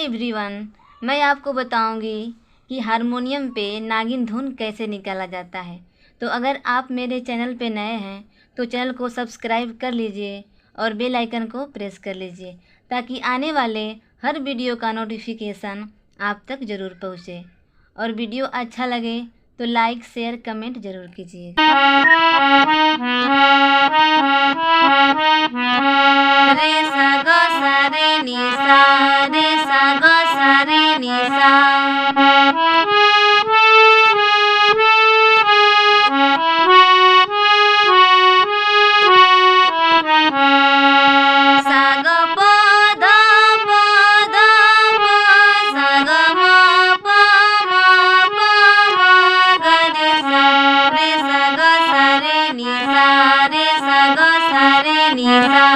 Hi everyone, मैं आपको बताऊंगी कि हारमोनियम पे नागिन धुन कैसे निकाला जाता है। तो अगर आप मेरे चैनल पे नए हैं तो चैनल को सब्सक्राइब कर लीजिए और बेल आइकन को प्रेस कर लीजिए ताकि आने वाले हर वीडियो का नोटिफिकेशन आप तक ज़रूर पहुँचे। और वीडियो अच्छा लगे तो लाइक शेयर कमेंट ज़रूर कीजिए। रे सा ग सा रे नी सा, रे सा ग सा रे नी सा। सा ग प ध प ध प, सा ग म प ग रे सा ग सा रे नी सा, रे सा ग सा रे नी सा।